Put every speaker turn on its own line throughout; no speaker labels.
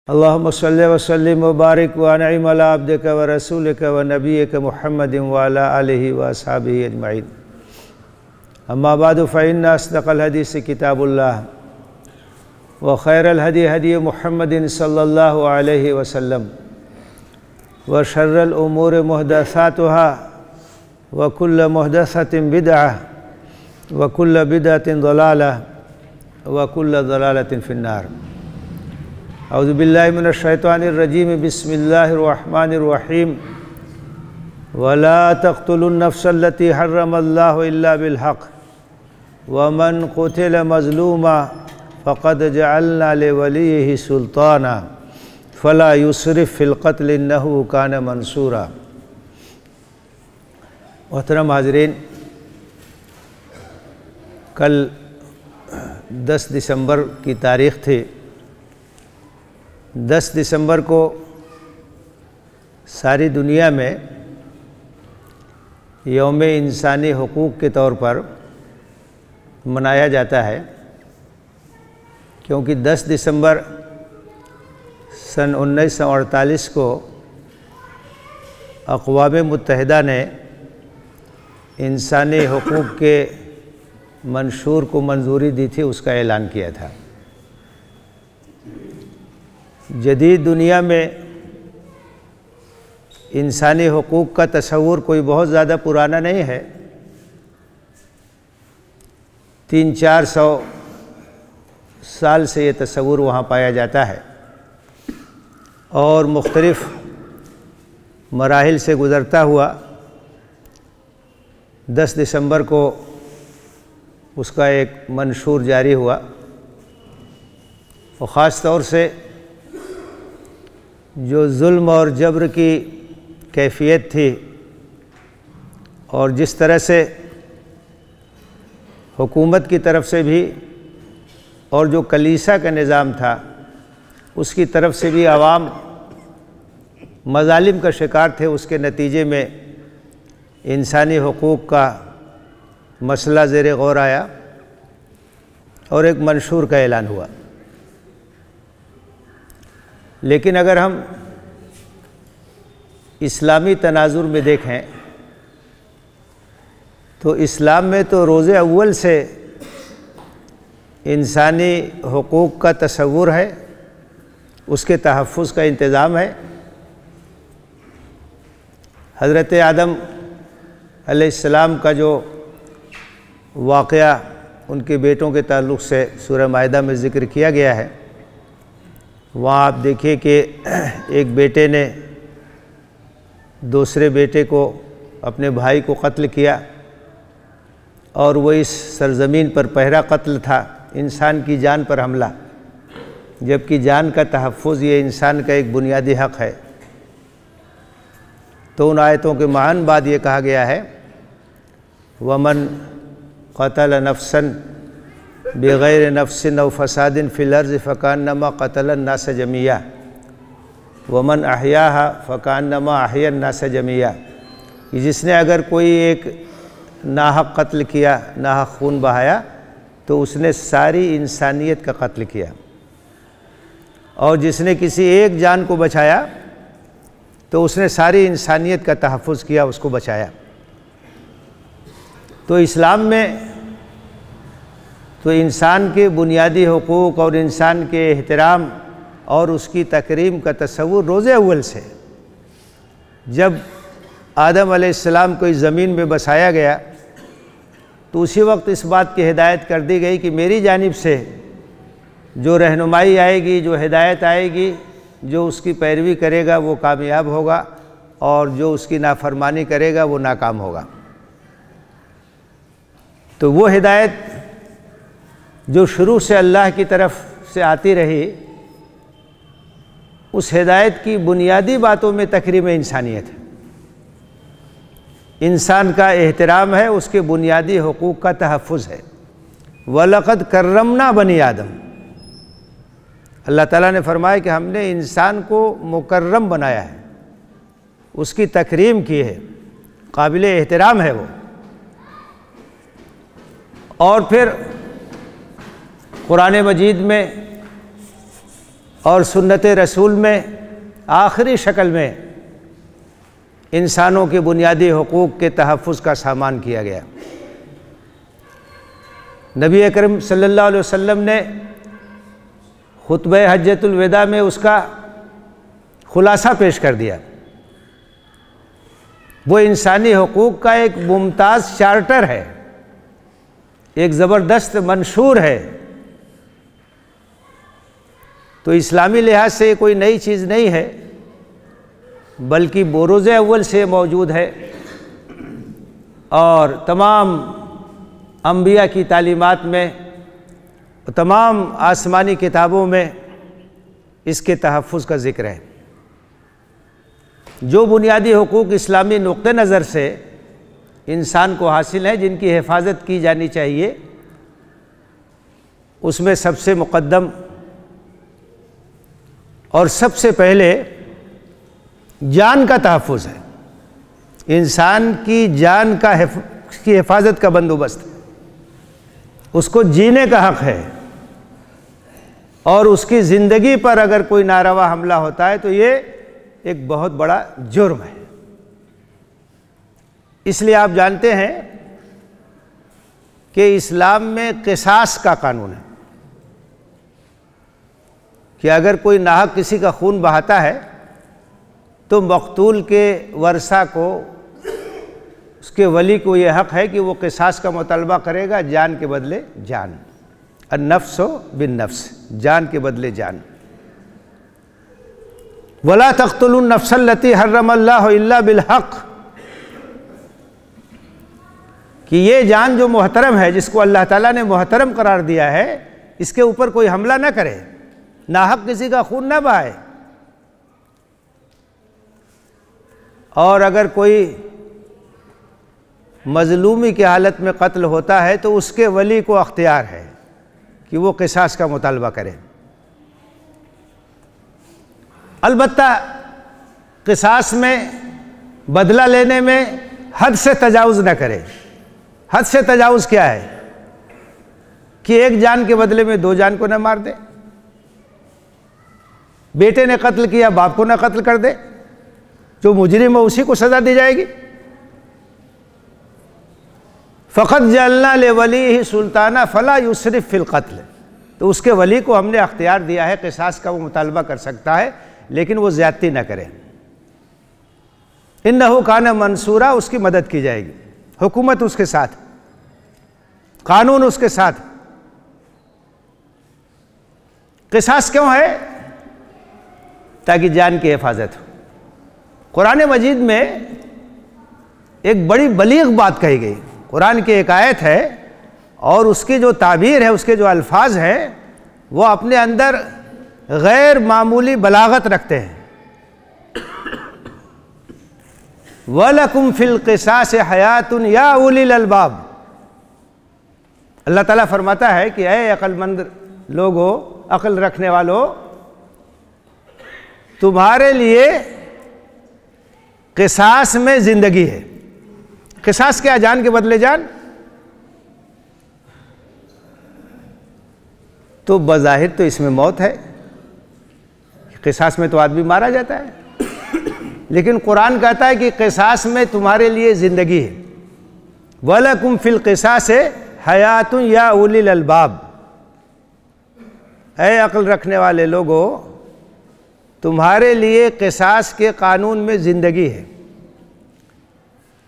अल्लाहुम्मा सल्लि व सल्लिम व बारिक व अनइम अला अब्दिका व रसूलिका व नबिय्यिका मुहम्मदिन व अला आलिहि व अस्हाबिहि अजमईन। अम्मा बादु फ़इन्ना अस्दक़ल हदीस किताबुल्लाह व खैरल हदी हदी मुहम्मदिन सल्लल्लाहु अलैहि वसल्लम व शर्रल उमूर मुहदसातुहा व कुल्ल मुहदसतिन बिदअह व कुल्ल बिदअतिन ज़लालह व कुल्ल ज़लालतिन फ़िन्नार। औज़ु बिल्लाहि मिनश शैतानिर रजीम बिस्मिल्लाहिर रहमानिर रहीम। वला तक़्तुलुन नफ़्सल्लती हर्रमल्लाहु इल्ला बिल हक़ व मन क़ुतिल मज़लूमा फ़क़द जअलना लिवलिय्यिहि सुल्ताना फ़ला युसरिफ़ फ़िल क़त्ल इन्नहु कान मंसूरा। मोहतरम हाज़रीन, कल 10 दिसंबर की तारीख़ थी। 10 दिसंबर को सारी दुनिया में यौम इंसानी हुकूक़ के तौर पर मनाया जाता है, क्योंकि 10 दिसंबर सन 1948 को अक़वाम मुत्तहिदा ने इंसानी हुकूक़ के मंशूर को मंजूरी दी थी, उसका ऐलान किया था। जदीद दुनिया में इंसानी हुकूक़ का तसव्वुर कोई बहुत ज़्यादा पुराना नहीं है। 300-400 साल से ये तसव्वुर वहाँ पाया जाता है और मुख्तलिफ़ मराहिल से गुज़रता हुआ 10 दिसंबर को उसका एक मंशूर जारी हुआ। और ख़ास तौर से जो जुल्म और जबर की कैफ़ियत थी और जिस तरह से हुकूमत की तरफ से भी और जो कलीसा का निज़ाम था उसकी तरफ से भी आवाम मज़ालिम का शिकार थे, उसके नतीजे में इंसानी हुकूक़ का मसला ज़ेर गौर आया और एक मंशूर का ऐलान हुआ। लेकिन अगर हम इस्लामी तनाजुर में देखें तो इस्लाम में तो रोज़े अव्वल से इंसानी हुकूक़ का तसव्वुर है, उसके तहफ़्फ़ुज़ का इंतज़ाम है। हज़रत आदम अलैहिस्सलाम का जो वाक़या उनके बेटों के ताल्लुक़ से सूरह माइदा में ज़िक्र किया गया है, वहाँ आप देखिए कि एक बेटे ने दूसरे बेटे को, अपने भाई को कत्ल किया और वो इस सरज़मीन पर पहला कत्ल था, इंसान की जान पर हमला, जबकि जान का तहफ़्फ़ुज़ ये इंसान का एक बुनियादी हक़ है। तो उन आयतों के मायन बाद ये कहा गया है, वमन क़तल नफ़्सन बिग़ैर नफ़्सिन औ फ़सादिन फ़िल अर्ज़ि फ़कान्नमा क़तलन नास जमिया वमन अहयाहा फ़कान्नमा अहयन नास जमिया। कि जिसने अगर कोई एक नाहक कत्ल किया, नाहक खून बहाया, तो उसने सारी इंसानियत का कत्ल किया, और जिसने किसी एक जान को बचाया तो उसने सारी इंसानियत का तहफ़्फ़ुज़ किया, उसको बचाया। तो इस्लाम में तो इंसान के बुनियादी हुकूक़ और इंसान के एहतराम और उसकी तकरीम का तसव्वुर रोज़े अव्वल से, जब आदम अलैहिस्सलाम को इस ज़मीन में बसाया गया तो उसी वक्त इस बात की हिदायत कर दी गई कि मेरी जानिब से जो रहनुमाई आएगी, जो हिदायत आएगी, जो उसकी पैरवी करेगा वो कामयाब होगा और जो उसकी नाफरमानी करेगा वो नाकाम होगा। तो वो हिदायत जो शुरू से अल्लाह की तरफ से आती रही, उस हिदायत की बुनियादी बातों में तकरीम इंसानियत है, इंसान का एहतराम है, उसके बुनियादी हुकूक़ का तहफ़्फ़ुज़ है। वलक़द कर्रमना बनी आदम, अल्लाह ताला ने फरमाया कि हमने इंसान को मुकर्रम बनाया है, उसकी तकरीम की है, काबिल एहतराम है वो। और फिर कुरान मजीद में और सुन्नत रसूल में आखिरी शक्ल में इंसानों के बुनियादी हुकूक़ के तहफ़्फ़ुज़ का सामान किया गया। नबी अकरम सल्लल्लाहु अलैहि वसल्लम ने खुतबे हज्जतुल विदा में उसका खुलासा पेश कर दिया। वो इंसानी हुकूक़ का एक मुमताज़ चार्टर है, एक ज़बरदस्त मंशूर है। तो इस्लामी लिहाज से कोई नई चीज़ नहीं है, बल्कि बरोज़ अव्वल से मौजूद है और तमाम अंबिया की तालीमात में, तमाम आसमानी किताबों में इसके तहफ़्फ़ुज़ का ज़िक्र है। जो बुनियादी हुकूक़ इस्लामी नुक्ते नज़र से इंसान को हासिल हैं, जिनकी हिफाजत की जानी चाहिए, उसमें सबसे मुक़द्दम और सबसे पहले जान का तहफ़्फ़ुज़ है। इंसान की जान की हिफाजत का बंदोबस्त, उसको जीने का हक़ है, और उसकी ज़िंदगी पर अगर कोई नारवा हमला होता है तो ये एक बहुत बड़ा जुर्म है। इसलिए आप जानते हैं कि इस्लाम में क़िसास का कानून है कि अगर कोई नाहक किसी का खून बहाता है तो मक़तूल के वरसा को, उसके वली को यह हक़ है कि वो क़िसास का मुतालबा करेगा, जान के बदले जान। अन्नफ्सो बिन नफ्स, जान के बदले जान। वला तक़्तुलुन नफ्सल्लती हर्रमल्लाहु इल्ला बिलहक़, कि ये जान जो मोहतरम है, जिसको अल्लाह ताला ने मोहतरम करार दिया है, इसके ऊपर कोई हमला न करे, नाहक किसी का खून न बहाए। और अगर कोई मजलूमी की हालत में कत्ल होता है तो उसके वली को अख्तियार है कि वो क़िसास का मुतालबा करे। अलबत्ता क़िसास में, बदला लेने में हद से तजावुज़ न करे। हद से तजावुज़ क्या है कि एक जान के बदले में दो जान को न मार दे, बेटे ने कत्ल किया बाप को न कत्ल कर दे, जो मुजरिम है उसी को सज़ा दी जाएगी। फ़क़त जअलना लिवलीही सुल्ताना फ़ला युसरिफ़ फ़िल क़त्ल, तो उसके वली को हमने अख्तियार दिया है, क़िसास का वो मुतालबा कर सकता है, लेकिन वो ज़्यादती न करे। इन्नहु कान मंसूरा, उसकी मदद की जाएगी, हुकूमत उसके साथ, कानून उसके साथ। क़िसास क्यों है? ताकि जान की हिफाजत हो। कुरान मजीद में एक बड़ी बलीग बात कही गई। कुरान की एक आयत है और उसकी जो ताबीर है, उसके जो अल्फाज हैं, वो अपने अंदर गैर मामूली बलागत रखते हैं। वलकुम फिल क़िसास हयातुन या उलिल अलबाब, अल्लाह ताला फरमाता है कि ऐ अक्लमंद लोगो, अक्ल रखने वालों, तुम्हारे लिए क़िसास में ज़िंदगी है। क़िसास क्या? जान के बदले जान। तो बज़ाहिर तो इसमें मौत है, क़िसास में तो आदमी मारा जाता है, लेकिन कुरान कहता है कि क़िसास में तुम्हारे लिए ज़िंदगी है। वलकुम फिल क़िसास हयातुन या उलिल अलबाब, ऐ अक्ल रखने वाले लोगों, तुम्हारे लिए क़िसास के कानून में ज़िंदगी है।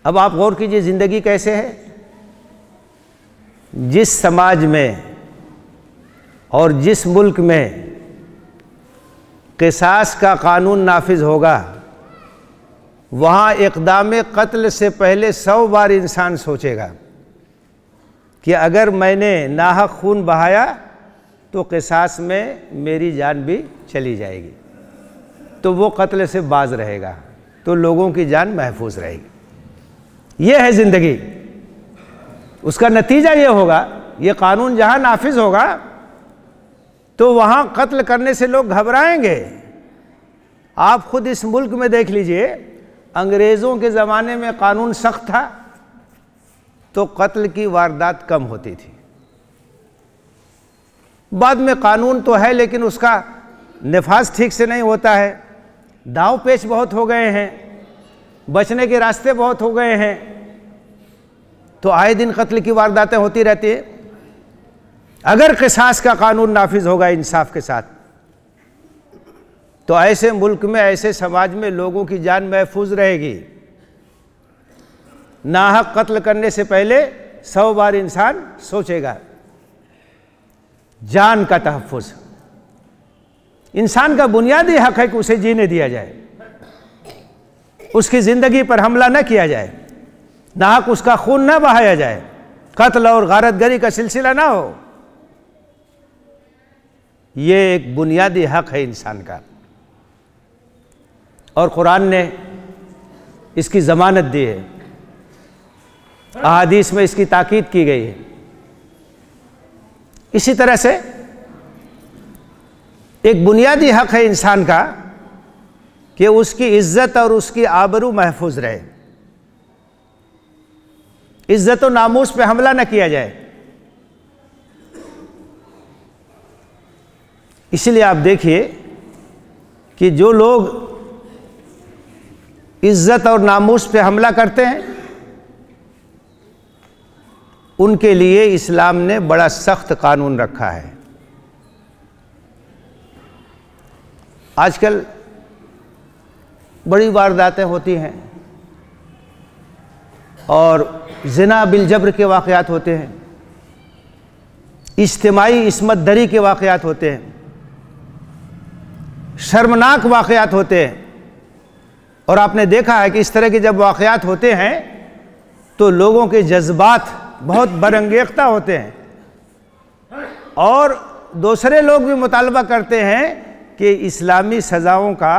अब आप गौर कीजिए, ज़िंदगी कैसे है? जिस समाज में और जिस मुल्क में क़िसास का कानून नाफिज होगा, वहाँ इक़दाम कत्ल से पहले 100 बार इंसान सोचेगा कि अगर मैंने नाहक खून बहाया तो क़िसास में मेरी जान भी चली जाएगी, तो वो कत्ल से बाज रहेगा, तो लोगों की जान महफूज रहेगी। ये है ज़िंदगी। उसका नतीजा ये होगा, ये कानून जहाँ नाफिज होगा तो वहाँ कत्ल करने से लोग घबराएंगे। आप खुद इस मुल्क में देख लीजिए, अंग्रेज़ों के ज़माने में कानून सख्त था तो कत्ल की वारदात कम होती थी। बाद में कानून तो है लेकिन उसका नफाज ठीक से नहीं होता है, दाव पेच बहुत हो गए हैं, बचने के रास्ते बहुत हो गए हैं, तो आए दिन कत्ल की वारदातें होती रहती है। अगर क़िसास का कानून नाफिज होगा इंसाफ के साथ, तो ऐसे मुल्क में, ऐसे समाज में लोगों की जान महफूज रहेगी। नाहक कत्ल करने से पहले 100 बार इंसान सोचेगा। जान का तहफ़्फ़ुज़ इंसान का बुनियादी हक है कि उसे जीने दिया जाए, उसकी ज़िंदगी पर हमला न किया जाए, नाहक उसका खून न बहाया जाए, कत्ल और गारतगरी का सिलसिला ना हो। ये एक बुनियादी हक है इंसान का, और कुरान ने इसकी ज़मानत दी है, अहादीस में इसकी ताकीद की गई है। इसी तरह से एक बुनियादी हक है इंसान का कि उसकी इज्जत और उसकी आबरू महफूज रहे, इज्जत और नामूस पे हमला न किया जाए। इसलिए आप देखिए कि जो लोग इज्जत और नामूस पे हमला करते हैं, उनके लिए इस्लाम ने बड़ा सख्त कानून रखा है। आजकल बड़ी वारदातें होती हैं और ज़िना बिलजब्र के वाक़यात होते हैं, इज्तिमाई इस्मत दरी के वाक़यात होते हैं, शर्मनाक वाक़यात होते हैं। और आपने देखा है कि इस तरह के जब वाक़यात होते हैं तो लोगों के जज्बात बहुत बरंगेख्ता होते हैं, और दूसरे लोग भी मुतालबा करते हैं कि इस्लामी सज़ाओं का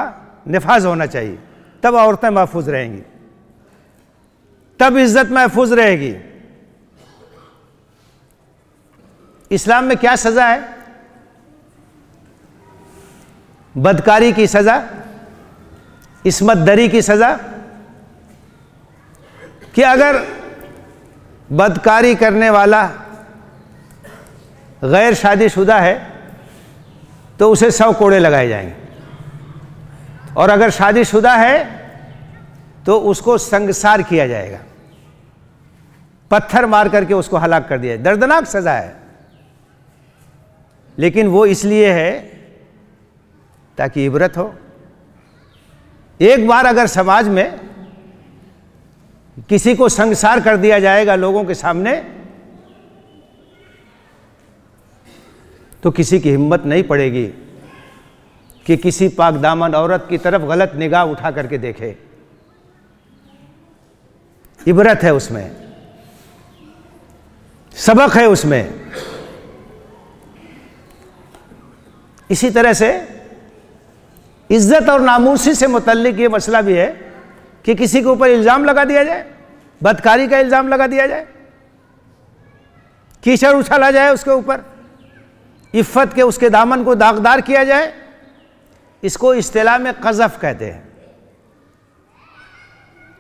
नफाज होना चाहिए, तब औरतें महफूज रहेंगी, तब इज़्ज़त महफूज रहेगी। इस्लाम में क्या सज़ा है? बदकारी की सज़ा, इस्मत दरी की सज़ा, कि अगर बदकारी करने वाला गैर शादीशुदा है तो उसे 100 कोड़े लगाए जाएंगे, और अगर शादीशुदा है तो उसको संगसार किया जाएगा, पत्थर मार करके उसको हलाक कर दिया जाए। दर्दनाक सज़ा है, लेकिन वो इसलिए है ताकि इबरत हो। एक बार अगर समाज में किसी को संगसार कर दिया जाएगा लोगों के सामने, तो किसी की हिम्मत नहीं पड़ेगी कि किसी पाक दामन औरत की तरफ गलत निगाह उठा करके देखे। इबरत है उसमें, सबक है उसमें। इसी तरह से इज्जत और नामूसी से मुतल्लिक ये मसला भी है कि किसी के ऊपर इल्ज़ाम लगा दिया जाए, बदकारी का इल्ज़ाम लगा दिया जाए, कीचड़ उछाला जाए उसके ऊपर, इफ़्फ़त के उसके दामन को दागदार किया जाए। इसको इस्तिलाह में क़ज़फ़ कहते हैं।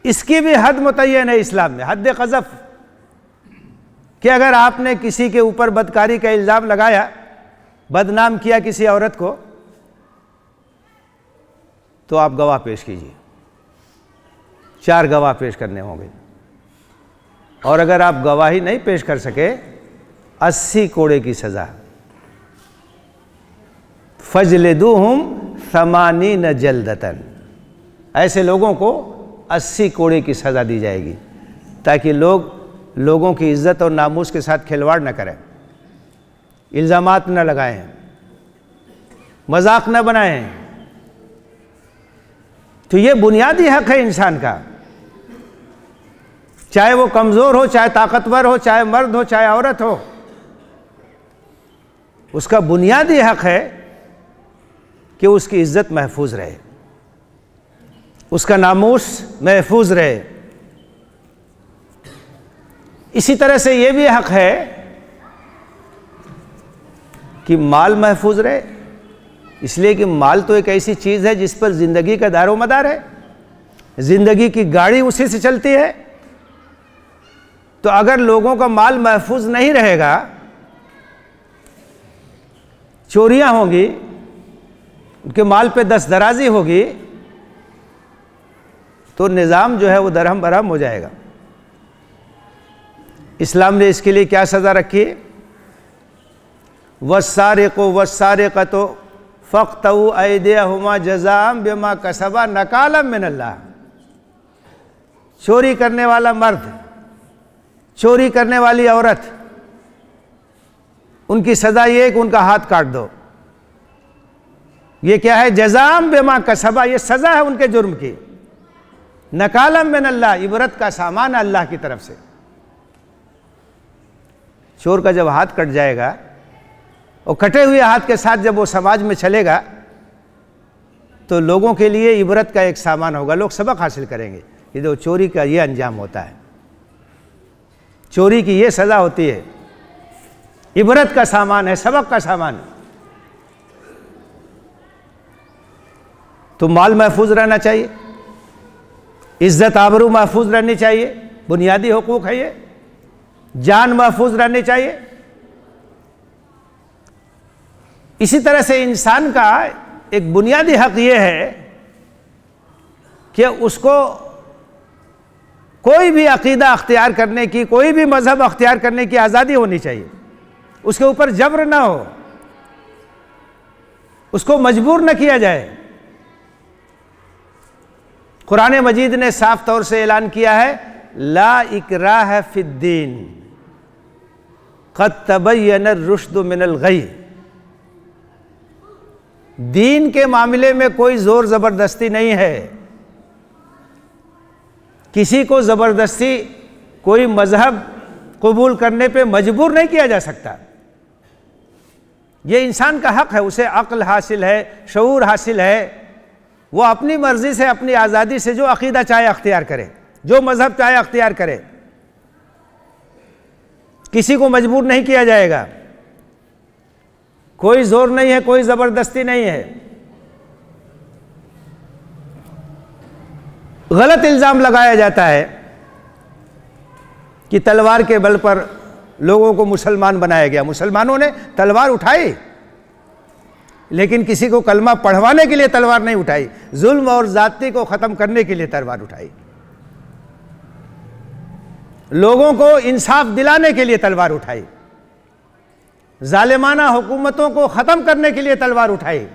इसकी भी हद मुतय्यन है इस्लाम में, हद क़ज़फ़, कि अगर आपने किसी के ऊपर बदकारी का इल्ज़ाम लगाया, बदनाम किया किसी औरत को, तो आप गवाह पेश कीजिए, 4 गवाह पेश करने होंगे, और अगर आप गवाही नहीं पेश कर सके 80 कोड़े की सज़ा। फजलिदूहुम 80 जल्दतन, ऐसे लोगों को 80 कोड़े की सज़ा दी जाएगी, ताकि लोगों की इज़्ज़त और नामूस के साथ खिलवाड़ न करें, इल्ज़ामात न लगाएं, मजाक न बनाएं। तो ये बुनियादी हक है इंसान का, चाहे वो कमज़ोर हो, चाहे ताकतवर हो, चाहे मर्द हो, चाहे औरत हो, उसका बुनियादी हक है कि उसकी इज़्ज़त महफूज रहे, उसका नामूस महफूज रहे। इसी तरह से ये भी हक है कि माल महफूज रहे, इसलिए कि माल तो एक ऐसी चीज़ है जिस पर ज़िंदगी का दारोमदार है, ज़िंदगी की गाड़ी उसी से चलती है। तो अगर लोगों का माल महफूज नहीं रहेगा, चोरियां होंगी, उनके माल पे दस्तदराजी होगी तो निज़ाम जो है वो दरहम बरहम हो जाएगा। इस्लाम ने इसके लिए क्या सज़ा रखी है? वस्सारिक़ु वस्सारिक़तु फ़क़्तऊ अयदियहुमा जज़ाअम बिमा कसबा नकालम मिनल्लाह। चोरी करने वाला मर्द, चोरी करने वाली औरत, उनकी सज़ा ये है कि उनका हाथ काट दो। ये क्या है? जज़ाअम बिमा कसबा, ये सज़ा है उनके जुर्म की। नकालम मिनल्लाह, इबरत का सामान अल्लाह की तरफ से। चोर का जब हाथ कट जाएगा और कटे हुए हाथ के साथ जब वो समाज में चलेगा तो लोगों के लिए इबरत का एक सामान होगा, लोग सबक हासिल करेंगे कि जो चोरी का ये अंजाम होता है, चोरी की ये सज़ा होती है, इबरत का सामान है, सबक का सामान। तो माल महफूज रहना चाहिए, इज्जत आबरू महफूज रहनी चाहिए, बुनियादी हुकूक है ये। जान महफूज रहनी चाहिए। इसी तरह से इंसान का एक बुनियादी हक ये है कि उसको कोई भी अकीदा अख्तियार करने की, कोई भी मजहब अख्तियार करने की आज़ादी होनी चाहिए। उसके ऊपर जबर ना हो, उसको मजबूर न किया जाए। कुरान मजीद ने साफ तौर से ऐलान किया है, ला इकराह फिद्दीन क़द तबय्यन रुश्द मिनल गय। दीन के मामले में कोई जोर जबरदस्ती नहीं है। किसी को जबरदस्ती कोई मजहब कबूल करने पे मजबूर नहीं किया जा सकता। ये इंसान का हक है, उसे अक्ल हासिल है, शऊर हासिल है। वो अपनी मर्जी से, अपनी आज़ादी से जो अकीदा चाहे अख्तियार करे, जो मजहब चाहे अख्तियार करे, किसी को मजबूर नहीं किया जाएगा। कोई जोर नहीं है, कोई ज़बरदस्ती नहीं है। गलत इल्ज़ाम लगाया जाता है कि तलवार के बल पर लोगों को मुसलमान बनाया गया। मुसलमानों ने तलवार उठाई, लेकिन किसी को कलमा पढ़वाने के लिए तलवार नहीं उठाई, जुल्म और ज़्यादती को ख़त्म करने के लिए तलवार उठाई, लोगों को इंसाफ दिलाने के लिए तलवार उठाई, जालिमाना हुकूमतों को ख़त्म करने के लिए तलवार उठाई,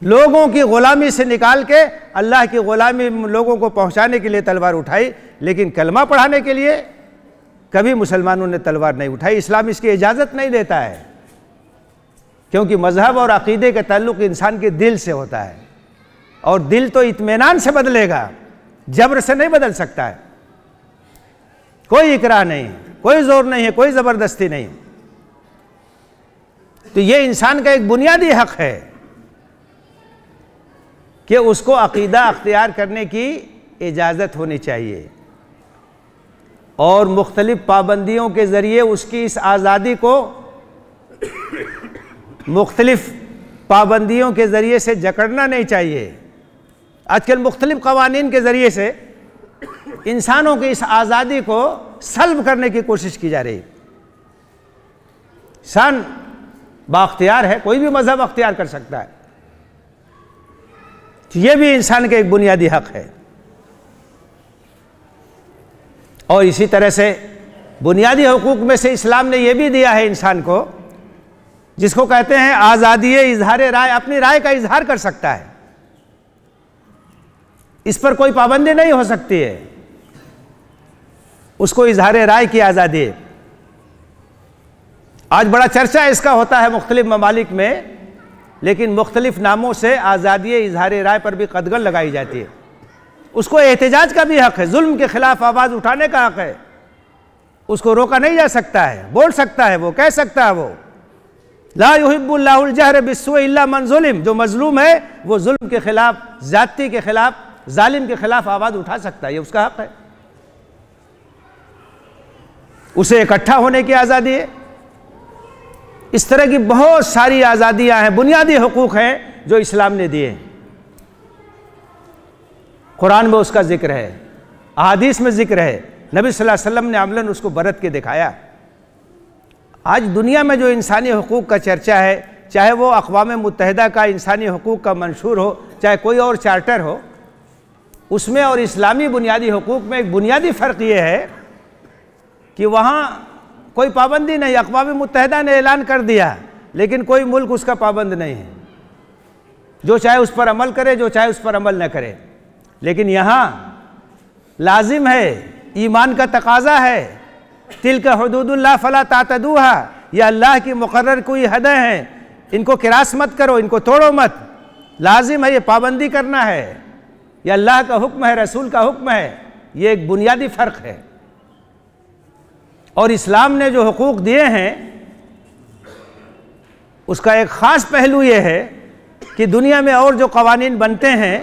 लोगों की ग़ुलामी से निकाल के अल्लाह की ग़ुलामी लोगों को पहुँचाने के लिए तलवार उठाई। लेकिन कलमा पढ़ाने के लिए कभी मुसलमानों ने तलवार नहीं उठाई। इस्लाम इसकी इजाज़त नहीं देता है, क्योंकि मजहब और अक़ीदे का ताल्लुक़ इंसान के दिल से होता है, और दिल तो इत्मीनान से बदलेगा, जबर से नहीं बदल सकता है। कोई इकराह नहीं, कोई ज़ोर नहीं है, कोई ज़बरदस्ती नहीं। तो ये इंसान का एक बुनियादी हक है कि उसको अक़ीदा अख्तियार करने की इजाज़त होनी चाहिए, और मुख्तलिफ पाबंदियों के ज़रिए उसकी इस आज़ादी को मुख्तलिफ पाबंदियों के ज़रिए से जकड़ना नहीं चाहिए। आजकल मुख्तलिफ क़वानीन के ज़रिए से इंसानों की इस आज़ादी को सल्ब करने की कोशिश की जा रही। इंसान बाख्तियार है, कोई भी मज़हब अख्तियार कर सकता है, यह भी इंसान का एक बुनियादी हक है। और इसी तरह से बुनियादी हुकूक में से इस्लाम ने यह भी दिया है इंसान को, जिसको कहते हैं आज़ादी इजहार राय। अपनी राय का इजहार कर सकता है, इस पर कोई पाबंदी नहीं हो सकती है, उसको इजहार राय की आज़ादी है। आज बड़ा चर्चा इसका होता है मुख्तलिफ ममालिक में, लेकिन मुख्तलिफ नामों से आज़ादी इजहार राय पर भी कदगन लगाई जाती है। उसको एहतजाज का भी हक है, जुल्म के खिलाफ आवाज़ उठाने का हक है, उसको रोका नहीं जा सकता है, बोल सकता है, वो कह सकता है। वो ला युहिब्बुल्लाहुल जहर बिस्सुइ इल्ला मन ज़ुलिम, जो मजलूम है वो जुल्म के खिलाफ, ज़्यादती के खिलाफ, जालिम के खिलाफ आवाज़ उठा सकता है, ये उसका हक है। उसे इकट्ठा होने की आज़ादी है। इस तरह की बहुत सारी आज़ादियाँ हैं, बुनियादी हुकूक हैं जो इस्लाम ने दिए। कुरान में उसका जिक्र है, अहादीस में जिक्र है, नबी सल्लल्लाहु अलैहि वसल्लम ने अमलन उसको बरत के दिखाया। आज दुनिया में जो इंसानी हुकूक का चर्चा है, चाहे वो अक़वाम मुत्तहिदा का इंसानी हुकूक़ का मंशूर हो, चाहे कोई और चार्टर हो, उसमें और इस्लामी बुनियादी हुकूक़ में एक बुनियादी फ़र्क ये है कि वहाँ कोई पाबंदी नहीं। अक़वाम मुत्तहिदा ने ऐलान कर दिया लेकिन कोई मुल्क उसका पाबंद नहीं है, जो चाहे उस पर अमल करे, जो चाहे उस पर अमल न करे। लेकिन यहाँ लाजिम है, ईमान का तकाजा है, तिल्का हुदूदुल्लाह फला तातदूहा, यह अल्लाह की मुकर्रर कोई हदें हैं, इनको किरास मत करो, इनको तोड़ो मत। लाजिम है, ये पाबंदी करना है, यह अल्लाह का हुक्म है, रसूल का हुक्म है। ये एक बुनियादी फ़र्क है। और इस्लाम ने जो हुकूक दिए हैं उसका एक ख़ास पहलू ये है कि दुनिया में और जो कवानीन बनते हैं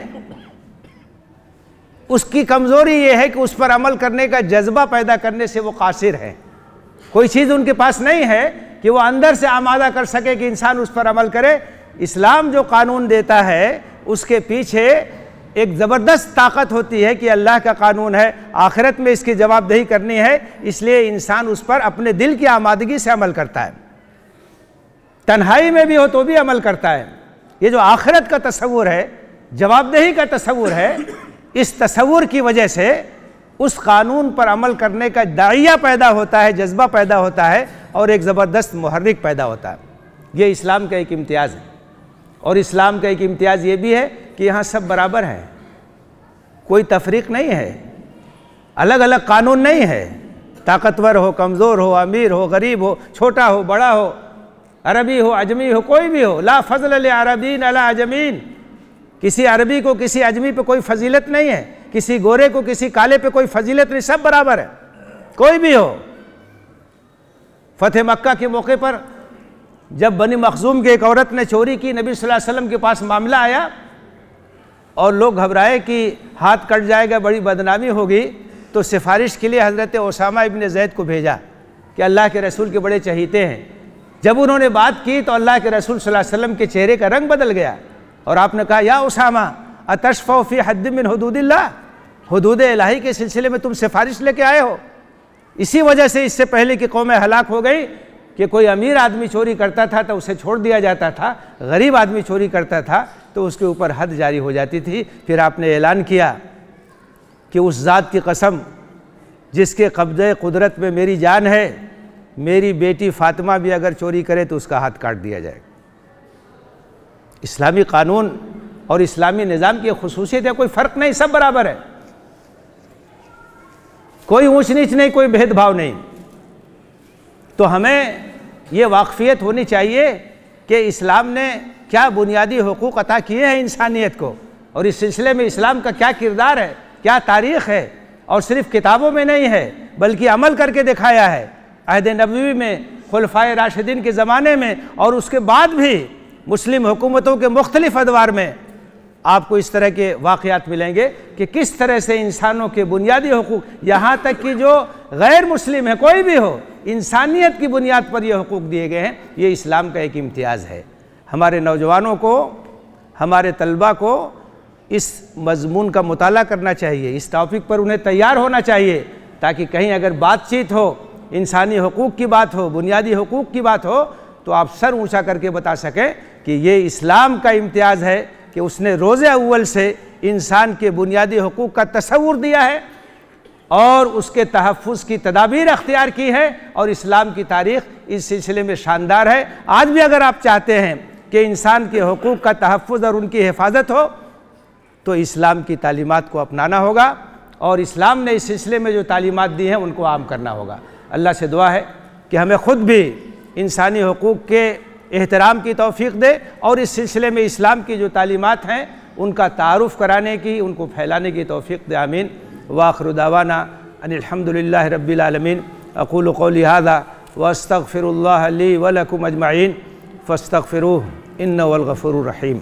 उसकी कमज़ोरी ये है कि उस पर अमल करने का जज्बा पैदा करने से वो कासिर है। कोई चीज़ उनके पास नहीं है कि वो अंदर से आमादा कर सके कि इंसान उस पर अमल करे। इस्लाम जो कानून देता है उसके पीछे एक ज़बरदस्त ताकत होती है कि अल्लाह का कानून है, आखिरत में इसकी जवाबदेही करनी है, इसलिए इंसान उस पर अपने दिल की आमादगी से अमल करता है, तन्हाई में भी हो तो भी अमल करता है। ये जो आखिरत का तसव्वुर है, जवाबदेही का तसव्वुर है, इस तसव्वुर की वजह से उस कानून पर अमल करने का दाइया पैदा होता है, जज्बा पैदा होता है और एक ज़बरदस्त मुहर्रिक पैदा होता है। ये इस्लाम का एक इम्तियाज़ है। और इस्लाम का एक इम्तियाज़ ये भी है कि यहाँ सब बराबर हैं, कोई तफरीक नहीं है, अलग अलग कानून नहीं है। ताकतवर हो, कमज़ोर हो, अमीर हो, गरीब हो, छोटा हो, बड़ा हो, अरबी हो, अजमी हो, कोई भी हो, ला फज़ल ले अरबीन अला अजमीन। किसी अरबी को किसी अजमी पे कोई फजीलत नहीं है, किसी गोरे को किसी काले पे कोई फजीलत नहीं, सब बराबर है, कोई भी हो। फ़तेह मक्का के मौके पर जब बनी मखजूम की एक औरत ने चोरी की, नबी सल्लल्लाहु अलैहि वसल्लम के पास मामला आया और लोग घबराए कि हाथ कट जाएगा, बड़ी बदनामी होगी, तो सिफारिश के लिए हज़रत उसामा इब्न ज़ैद को भेजा कि अल्लाह के रसूल के बड़े चहीते हैं। जब उन्होंने बात की तो अल्लाह के रसूल सल्लल्लाहु अलैहि वसल्लम के चेहरे का रंग बदल गया और आपने कहा, या उसामा अतशफ़ौ फ़ी हद्द मिन हुदूदिल्लाह, हुदूद इलाही के सिलसिले में तुम सिफारिश लेके आए हो। इसी वजह से इससे पहले कि कौमें हलाक हो गई कि कोई अमीर आदमी चोरी करता था तो उसे छोड़ दिया जाता था, गरीब आदमी चोरी करता था तो उसके ऊपर हद जारी हो जाती थी। फिर आपने ऐलान किया कि उस ज़ात की कसम जिसके कब्ज़े कुदरत में मेरी जान है, मेरी बेटी फ़ातिमा भी अगर चोरी करे तो उसका हाथ काट दिया जाए। इस्लामी कानून और इस्लामी निज़ाम की खुसूसियत है, कोई फ़र्क नहीं, सब बराबर है, कोई ऊंच नीच नहीं, कोई भेदभाव नहीं। तो हमें ये वाक़फ़ियत होनी चाहिए कि इस्लाम ने क्या बुनियादी हुकूक़ अता किए हैं इंसानियत को, और इस सिलसिले में इस्लाम का क्या किरदार है, क्या तारीख़ है, और सिर्फ़ किताबों में नहीं है बल्कि अमल करके दिखाया है। अहद नबवी में, खुलफ़ाए राशिदीन के ज़माने में और उसके बाद भी मुस्लिम हुकूमतों के मुख्तलिफ़ अदवार में आपको इस तरह के वाक़यात मिलेंगे कि किस तरह से इंसानों के बुनियादी हुकूक़, यहाँ तक कि जो गैर मुस्लिम है, कोई भी हो, इंसानियत की बुनियाद पर ये हुकूक़ दिए गए हैं। ये इस्लाम का एक इम्तियाज़ है। हमारे नौजवानों को, हमारे तलबा को इस मज़मून का मुताला करना चाहिए, इस टॉपिक पर उन्हें तैयार होना चाहिए, ताकि कहीं अगर बातचीत हो, इंसानी हुकूक़ की बात हो, बुनियादी हुकूक़ की बात हो, तो आप सर ऊँचा करके बता सकें कि ये इस्लाम का इम्तियाज़ है कि उसने रोज़े अव्वल से इंसान के बुनियादी हुकूक़ का तसव्वुर दिया है और उसके तहफ़्फ़ुज़ की तदाबीर अख्तियार की है। और इस्लाम की तारीख़ इस सिलसिले में शानदार है। आज भी अगर आप चाहते हैं कि इंसान के हुकूक़ का तहफ़्फ़ुज़ और उनकी हिफाजत हो तो इस्लाम की तालीमात को अपनाना होगा और इस्लाम ने इस सिलसिले में जो तालीमात दी हैं उनको आम करना होगा। अल्लाह से दुआ है कि हमें ख़ुद भी इंसानी हुकूक़ के एहतराम की तौफ़ीक़ दे और इस सिलसिले में इस्लाम की जो तालीमात हैं उनका तारुफ़ कराने की, उनको फैलाने की तौफ़ीक़ दे। आमीन। व आखिरु दावाना अनिल हम्दुलिल्लाहि रब्बिल आलमीन। अक़ूलु क़ौली हाज़ा व अस्तग़फ़िरुल्लाह ली व लकुम अजमईन फ़स्तग़फ़िरूहु इन्नहु हुवल गफ़ूरुर रहीम।